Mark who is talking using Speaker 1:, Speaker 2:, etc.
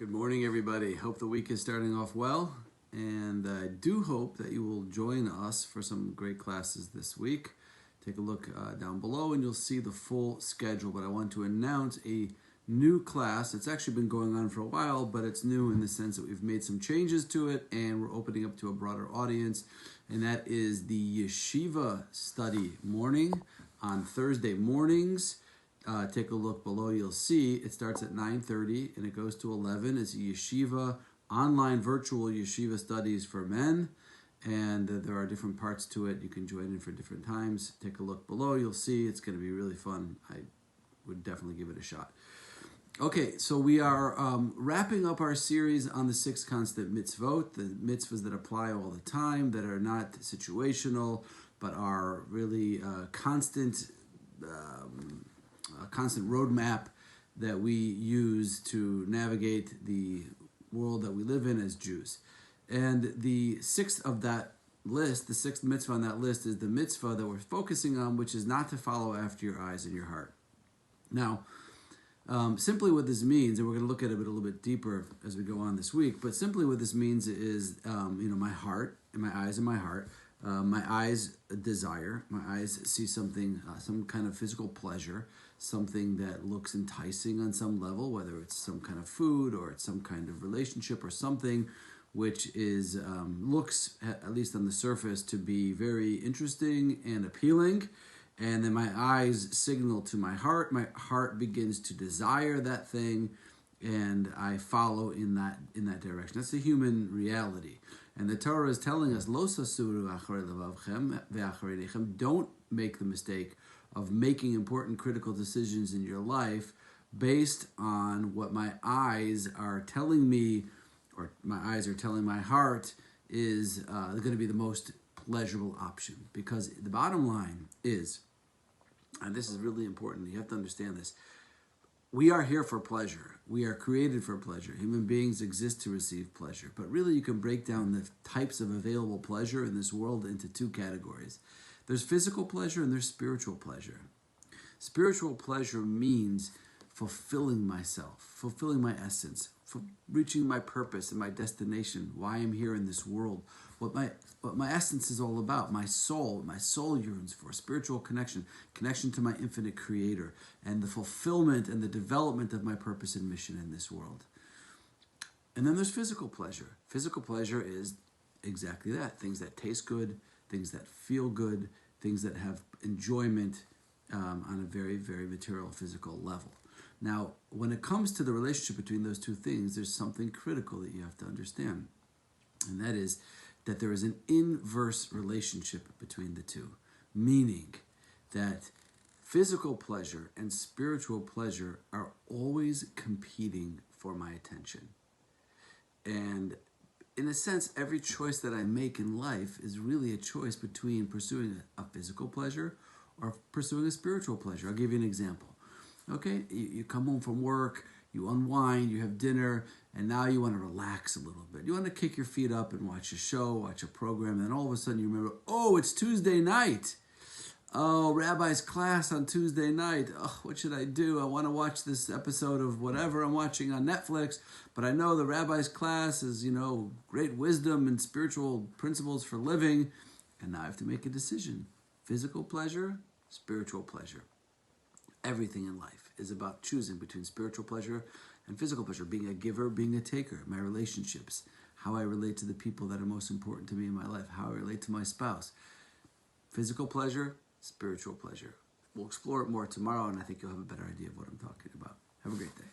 Speaker 1: Good morning, everybody. Hope the week is starting off well, and I do hope that you will join us for some great classes this week. Take a look down below and you'll see the full schedule, but I want to announce a new class. It's actually been going on for a while, but it's new in the sense that we've made some changes to it and we're opening up to a broader audience, and that is the Yeshiva study morning on Thursday mornings. Take a look below, you'll see it starts at 9:30 and it goes to 11. It's a yeshiva, online virtual yeshiva studies for men, and there are different parts to it. You can join in for different times. Take a look below, you'll see it's going to be really fun. I would definitely give it a shot. Okay, so we are wrapping up our series on the 6 constant mitzvot, the mitzvahs that apply all the time, that are not situational, but are really constant roadmap that we use to navigate the world that we live in as Jews. And the sixth of that list, the sixth mitzvah on that list, is the mitzvah that we're focusing on, which is not to follow after your eyes and your heart. Now, simply what this means, and we're going to look at it a little bit deeper as we go on this week, but simply what this means is, my heart and my eyes and my heart. My eyes desire, my eyes see something, some kind of physical pleasure, something that looks enticing on some level, whether it's some kind of food or it's some kind of relationship or something which is looks, at least on the surface, to be very interesting and appealing. And then my eyes signal to my heart begins to desire that thing, and I follow in that direction. That's the human reality. And the Torah is telling us, Lo sasuru acharei levavchem ve'acharei einechem. Don't make the mistake of making important critical decisions in your life based on what my eyes are telling me, or my eyes are telling my heart is going to be the most pleasurable option. Because the bottom line is, and this is really important, you have to understand this, we are here for pleasure. We are created for pleasure. Human beings exist to receive pleasure. But really, you can break down the types of available pleasure in this world into 2 categories. There's physical pleasure and there's spiritual pleasure. Spiritual pleasure means fulfilling myself, fulfilling my essence, for reaching my purpose and my destination, why I'm here in this world, what my essence is all about, my soul yearns for, spiritual connection to my infinite creator, and the fulfillment and the development of my purpose and mission in this world. And then there's physical pleasure. Physical pleasure is exactly that, things that taste good, things that feel good, things that have enjoyment on a very, very material physical level. Now, when it comes to the relationship between those 2 things, there's something critical that you have to understand. And that is that there is an inverse relationship between the 2. Meaning that physical pleasure and spiritual pleasure are always competing for my attention. And in a sense, every choice that I make in life is really a choice between pursuing a physical pleasure or pursuing a spiritual pleasure. I'll give you an example. Okay, you come home from work, you unwind, you have dinner, and now you want to relax a little bit. You want to kick your feet up and watch a show, watch a program, and then all of a sudden you remember, oh, it's Tuesday night. Oh, Rabbi's class on Tuesday night. Oh, what should I do? I want to watch this episode of whatever I'm watching on Netflix, but I know the Rabbi's class is, great wisdom and spiritual principles for living, and now I have to make a decision. Physical pleasure, spiritual pleasure. Everything in life is about choosing between spiritual pleasure and physical pleasure, being a giver, being a taker, my relationships, how I relate to the people that are most important to me in my life, how I relate to my spouse. Physical pleasure, spiritual pleasure. We'll explore it more tomorrow, and I think you'll have a better idea of what I'm talking about. Have a great day.